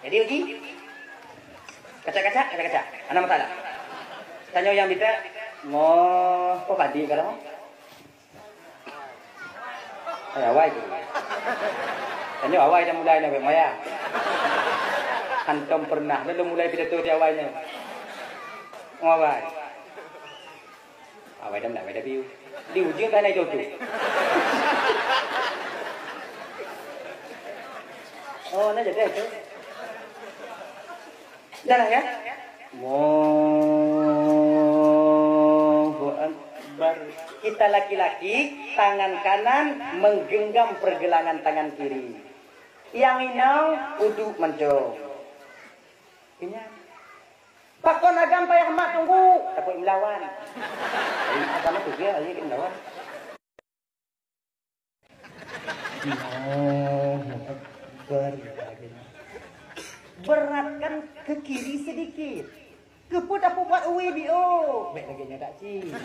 Jadi uji. Kaca-kaca. Ana masalah. Tanya yang kita mau kok padi kalau? Awai tu. Tanya awai dah mulai nak maya. Antum pernah belum mulai pidato di awalnya. Awai. Awai dah view. Di ujung tak naik tu. Oh, nak jadi tu. Dah ya? Allahu Akbar. Kita laki-laki tangan kanan menggenggam pergelangan tangan kiri. Yang inau uduk mencong. Ini. Pakon agam payah mak tunggu. Takut melawan. Agama tu dia aja kita melawan. Allahu Akbar. Beratkan ke kiri sedikit. Keput apa buat WBO. Baik lagi tak cik.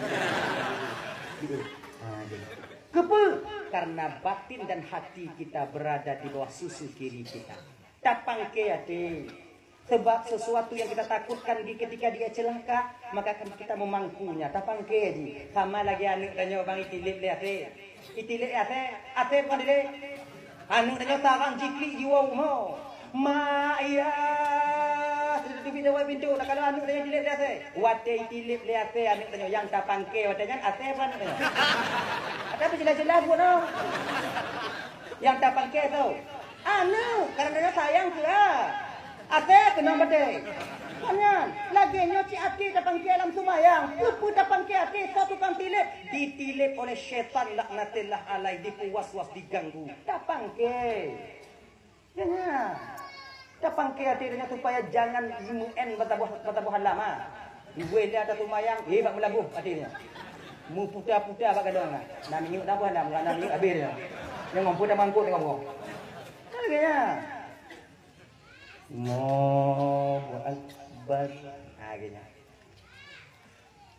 Kepu. Karena batin dan hati kita berada di bawah susu kiri kita. Tapang ke hati. Sebab sesuatu yang kita takutkan ketika dia celaka, maka akan kita memangkunya. Tapang ke ji. Sama lagi anu tanya bang itilip lihat eh. Itilip ate bukan dia. Anu tanya tarang jikli jiwa umur. Ma iya tu pintu nak kalau anu tanya tilip lihat eh. Wate tilip lihat eh anu tanya yang tapang ke watanya ate apa anu tanya. Ada apa jelas-jelas buat no. Yang tapang ke tu. Anu karena dia sayang ke ate kena bade. Kanyan lagi nyoci ati tapang ke alam sumayang. Lupu tapang ke ati satu kan tilip ditilip oleh syaitan laknatillah alai dipuas-was diganggu. Tapang ke. Jangan. Tapang ke hatinya supaya jangan UN batabuhan lama. Ibu dia ada tumayang, bak melabuh hatinya. Mu puta-puta bak kadang. Nak minyak dah buah nak minyak habis dia. Yang mampu dah mangkuk tengok buah. Harganya. Allahu Akbar. Harganya.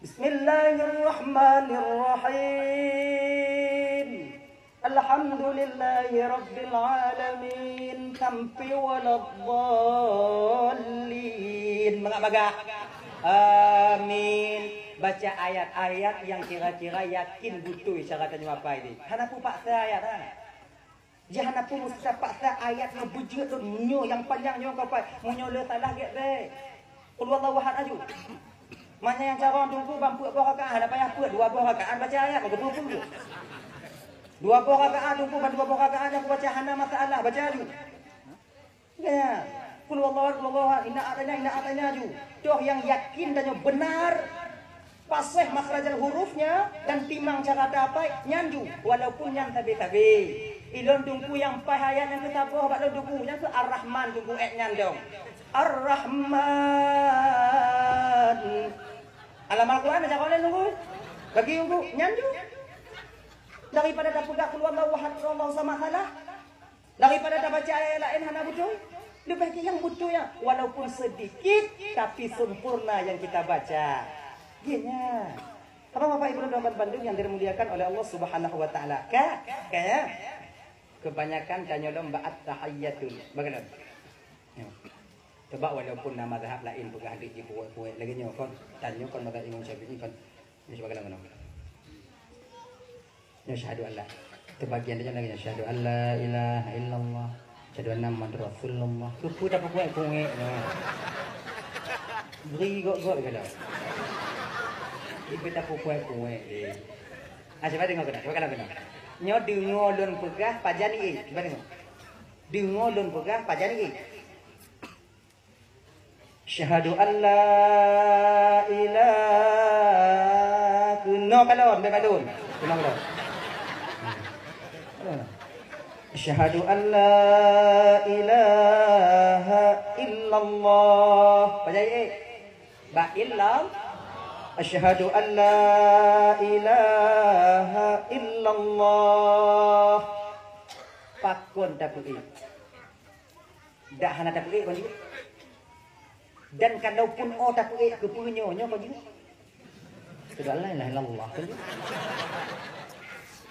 Bismillahirrahmanirrahim. Alhamdulillahi Rabbil Alamin. Sampai waladhdallin. Mengak-magak. Amin. Baca ayat-ayat yang kira-kira yakin betul syaratannya apa ini. Hanapu paksa ayat ha. Jangan pun mesti paksa ayat yang bujur tu nyo yang panjang nyo kau pai. Munyo le salah get be. Qul wallahu ahad aju. Mana yang cara tunggu bampu buah rakaat ada payah puat dua buah rakaat baca ayat betul pun. Dua buah rakaat tunggu dua buah rakaat aku baca hana masalah baca aju. Ya. Qul wallahu ahad inna atanya aju. Doh yang yakin dan yang benar pasih makhrajal hurufnya dan timang cara dapai nyanju walaupun yang tabi-tabi. Ilon tunggu yang pahayat yang ketabuh bak tunggu yang tu Ar-Rahman tunggu nyandong. Ar-Rahman. Alam Al-Quran macam mana tunggu? Bagi tunggu nyanju. Daripada dah pegang keluar Allah sama salah. Daripada dah baca ayat lain hana betul. Lebih yang betul ya walaupun sedikit tapi sempurna yang kita baca. Gini. Bapak Ibu dan Bandung yang dimuliakan oleh Allah Subhanahu wa taala. Kayak kebanyakan tanya lomba at-tahiyyatul. Bagaimana? Coba walaupun nama mazhab lain bukan hadis di buat lagi nyo kon tanya kon mazhab Imam Syafi'i kon ni sebagaimana ngono. Ya syahadu Allah. Tebagian dia lagi syahadu alla ilaha illallah. Syahadu anna Muhammadar Rasulullah. Kupu dapat kuek. Beri gok kalau. Ibu tak kuek. Coba tengok kena. Coba kalau kena. Nyo dengolon pegah pajani coba tengok. Dengolon pegah pajani Syahadu an la ilaha no kalon bebalun. Kenapa kalau? Syahadu an la ilaha illallah. Pajai ba illallah. Asyhadu an la ilaha illallah. Pakon takui. Dah hana takui kon juga. Dan kalaupun takui kepunyo kon juga. Sudah la ilaha illallah kon juga.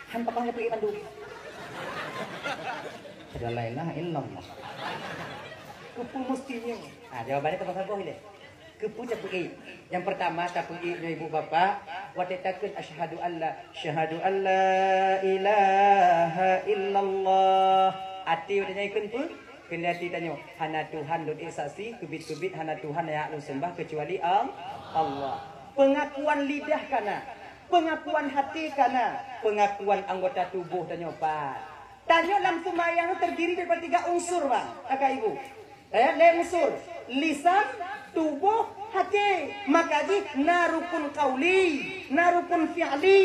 Han pakang takui pandu. Sudah la ilaha illallah. Kepu mestinya. Jawabannya tepat apa ini? Kepu capui. Yang pertama capui ibu bapak. Watetakeun asyhadu alla ilaha illallah. Ati udah nyaikeun pun. Kenati tanyo hana Tuhan dun isasi kubit-kubit hana Tuhan yang lu sembah kecuali Allah. Pengakuan lidah kana, pengakuan hati kana, pengakuan anggota tubuh tanyo pak. Tanyo dalam sembahyang terdiri daripada 3 unsur bang, kakak ibu. Unsur lisan, tubuh, hati. Maka ji narukun qauli, narukun fi'li,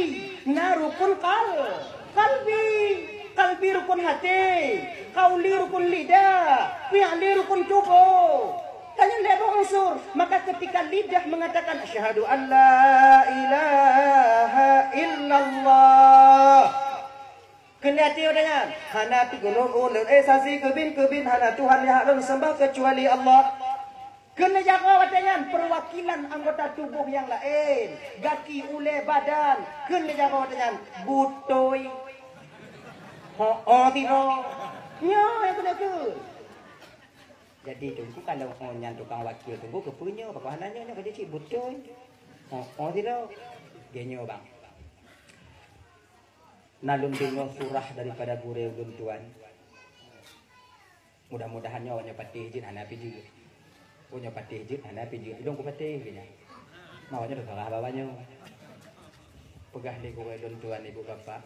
narukun qalbi. Kalbi rukun hati, kauli rukun lidah, fi'li rukun tubuh. Tanya lihat unsur. Maka ketika lidah mengatakan asyhadu an la ilaha illallah. Kenati dengan hana gunung ulun esasi kebin hana Tuhan yang harus sembah kecuali Allah. Kena jaga dengan perwakilan anggota tubuh yang lain, gaki ule badan. Kena jaga dengan butoi. Tino. Nya yang kena ke. Jadi tunggu kalau nyan tukang wakil tunggu kepunyo pakanannya nya kada cik betul. Tino. Genyo bang. Nalun dengo surah daripada bure guntuan. Mudah-mudahan nyawa patih jin ana piju. Punya patih jin ana piju. Idong ku patih gini. Mawanya udah kakak bawanya. Pegah di kowe guntuan ibu bapak.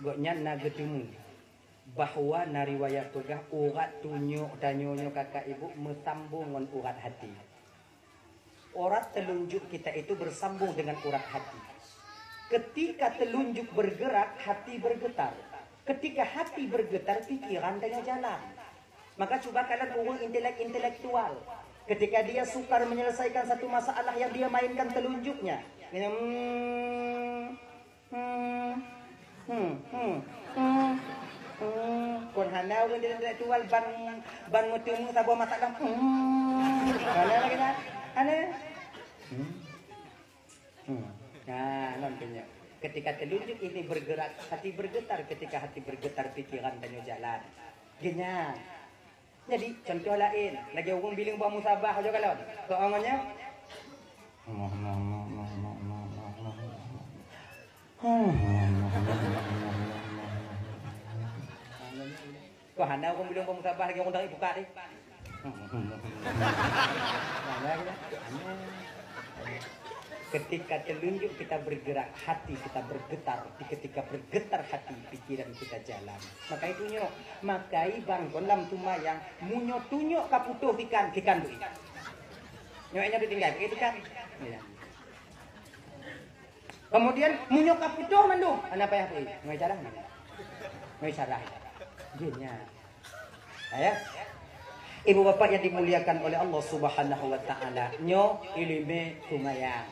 Goknya na ketemu bahwa nariwayat pegah urat tunjuk tanyonyo kakak ibu mesambung dengan urat hati. Urat telunjuk kita itu bersambung dengan urat hati. Ketika telunjuk bergerak, hati bergetar. Ketika hati bergetar, pikiran tengah jalan. Maka coba kalian uang intelektual. Ketika dia sukar menyelesaikan satu masalah yang dia mainkan telunjuknya. Kon hanau kan dia intelektual ban mutumu sabo masalah. Mana lagi nak? Ana. Nah, nontonnya. Ketika telunjuk ini bergerak, hati bergetar. Ketika hati bergetar, pikiran tanya jalan. Genya. Jadi contoh lain, lagi orang bilang buat musabah aja kalau. Soalnya kok hana orang bilang buat musabah lagi orang dari buka deh. Ketika telunjuk kita bergerak, hati kita bergetar. Ketika bergetar hati, pikiran kita jalan. Maka itu nyok, makai bangkon lam tumayang, munyo tunyo kaputuh ikan duit. Nyoknya ditinggal, itu kan. Kemudian munyo kaputuh mandu, apa ya kui? Ngoy carah mana? Ngoy carah. Genya. Ayah. Ibu bapak yang dimuliakan oleh Allah Subhanahu wa taala, nyo ilime tumayang.